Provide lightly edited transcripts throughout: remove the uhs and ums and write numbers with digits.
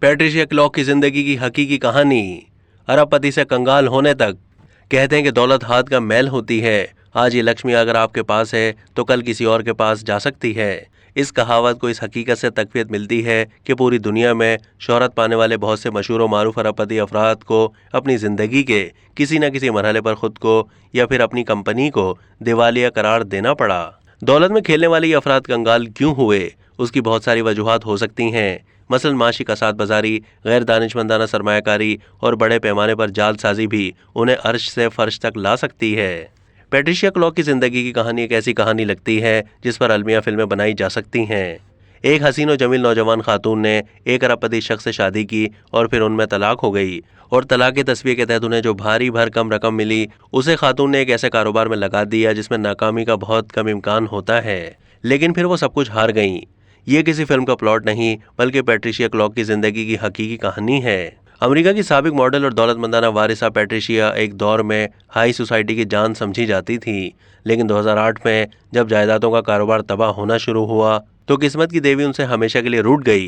Patricia clock की जिंदगी की हकीकी कहानी, अरबपति से कंगाल होने तक। कहते हैं कि दौलत हाथ का मैल होती है। आज ये लक्ष्मी अगर आपके पास है तो कल किसी और के पास जा सकती है। इस कहावत को इस हकीकत से तकवीत मिलती है कि पूरी दुनिया में शोहरत पाने वाले बहुत से मशहूर व मारूफ अरबपति अफराद को अपनी ज़िंदगी के किसी न किसी मरहले पर खुद को या फिर अपनी कंपनी को दिवालिया करार देना पड़ा। दौलत में खेलने वाले ये अफराद कंगाल क्यों हुए, उसकी बहुत सारी वजूहात हो सकती हैं। मसलन माशी कसाद बाजारी, गैर दानिशमंदाना सरमायाकारी और बड़े पैमाने पर जालसाजी भी उन्हें अर्श से फर्श तक ला सकती है। पैट्रिशिया क्लॉक की ज़िंदगी की कहानी एक ऐसी कहानी लगती है जिस पर अलमिया फिल्में बनाई जा सकती हैं। एक हसीन और जमील नौजवान खातून ने एक अरबपति शख्स से शादी की और फिर उनमें तलाक हो गई, और तलाक की तस्वीर के तहत उन्हें जो भारी भरकम रकम मिली उसे खातून ने एक ऐसे कारोबार में लगा दिया जिसमें नाकामी का बहुत कम इम्कान होता है। लेकिन फिर वो सब कुछ हार गईं। ये किसी फिल्म का प्लॉट नहीं बल्कि पैट्रिशिया क्लॉक की जिंदगी की हकीकी कहानी है। अमेरिका की साबिक मॉडल और दौलतमंदाना वारिसा पैट्रिशिया एक दौर में हाई सोसाइटी की जान समझी जाती थी, लेकिन 2008 में जब जायदादों का कारोबार तबाह होना शुरू हुआ तो किस्मत की देवी उनसे हमेशा के लिए रूठ गई।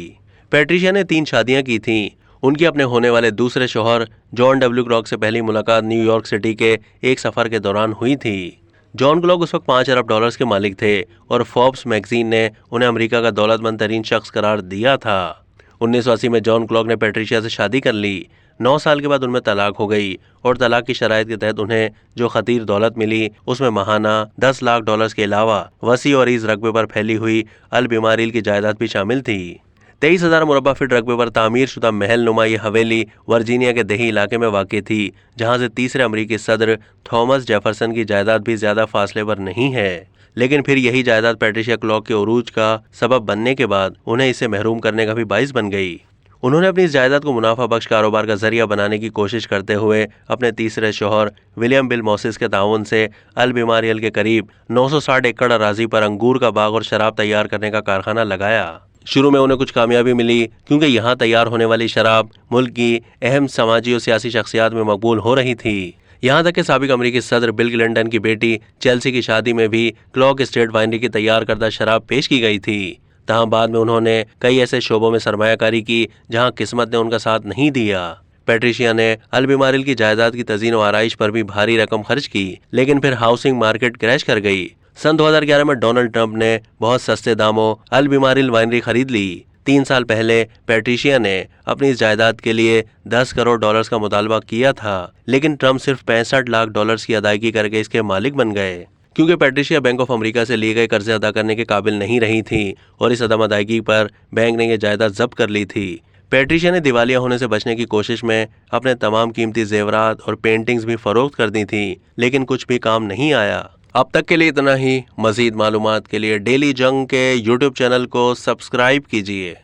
पैट्रिशिया ने 3 शादियां की थीं। उनकी अपने होने वाले दूसरे शौहर जॉन डब्ल्यू क्लॉक से पहली मुलाकात न्यूयॉर्क सिटी के एक सफर के दौरान हुई थी। जॉन क्लॉक उस वक्त $5 अरब के मालिक थे और फोर्ब्स मैगजीन ने उन्हें अमेरिका का दौलतमंद तरीन शख्स करार दिया था। 1980 में जॉन क्लॉक ने पैट्रिशिया से शादी कर ली। 9 साल के बाद उनमें तलाक हो गई और तलाक की शराइत के तहत उन्हें जो खतीर दौलत मिली उसमें माहाना $10 लाख के अलावा वसी और इस रकबे पर फैली हुई अल बीमारील की जायदाद भी शामिल थी। 23,000 मुरब्बा फीट रकबे पर तामीर शुदा महल नुमा ये हवेली वर्जीनिया के दही इलाके में वाक़ थी, जहां से तीसरे अमरीकी सदर थॉमस जेफरसन की जायदाद भी ज़्यादा फासले पर नहीं है। लेकिन फिर यही जायदाद पैट्रिशिया क्लॉक के उरूज का सबब बनने के बाद उन्हें इससे महरूम करने का भी बाइस बन गई। उन्होंने अपनी इस जायदाद को मुनाफा बख्श कारोबार का जरिया बनाने की कोशिश करते हुए अपने तीसरे शौहर विलियम बिल मोसिस के ताउन से अल बीमारियल के करीब 960 एकड़ अराजी पर अंगूर का बाग और शराब तैयार करने का कारखाना लगाया। शुरू में उन्हें कुछ कामयाबी मिली क्योंकि यहाँ तैयार होने वाली शराब मुल्क की अहम समाजी और सियासी शख्सियात में मकबूल हो रही थी। यहाँ तक कि साबिक अमेरिकी सदर बिल क्लिंटन की बेटी चेल्सी की शादी में भी क्लॉक स्टेट वाइनरी की तैयार करदा शराब पेश की गई थी। तहाँ बाद में उन्होंने कई ऐसे शोबों में सरमायाकारी की जहाँ किस्मत ने उनका साथ नहीं दिया। पैट्रिशिया ने अल बीमारिल की जायदाद की तज़ीन और आराइश पर भी भारी रकम खर्च की, लेकिन फिर हाउसिंग मार्केट क्रैश कर गई। सन 2011 में डोनाल्ड ट्रंप ने बहुत सस्ते दामों अल बीमारिल वाइनरी खरीद ली। 3 साल पहले पैट्रिशिया ने अपनी इस जायदाद के लिए $10 करोड़ का मुतालबा किया था, लेकिन ट्रंप सिर्फ $65 लाख की अदायगी करके इसके मालिक बन गए, क्योंकि पैट्रिशिया बैंक ऑफ अमेरिका से लिए गए कर्जे अदा करने के काबिल नहीं रही थी और इस अदम अदायगी पर बैंक ने यह जायदाद जब्त कर ली थी। पैट्रिशिया ने दिवालिया होने से बचने की कोशिश में अपने तमाम कीमती जेवरात और पेंटिंग्स भी फरोख्त कर दी थी, लेकिन कुछ भी काम नहीं आया। अब तक के लिए इतना ही। मज़ीद मालूमात के लिए डेली जंग के YouTube चैनल को सब्सक्राइब कीजिए।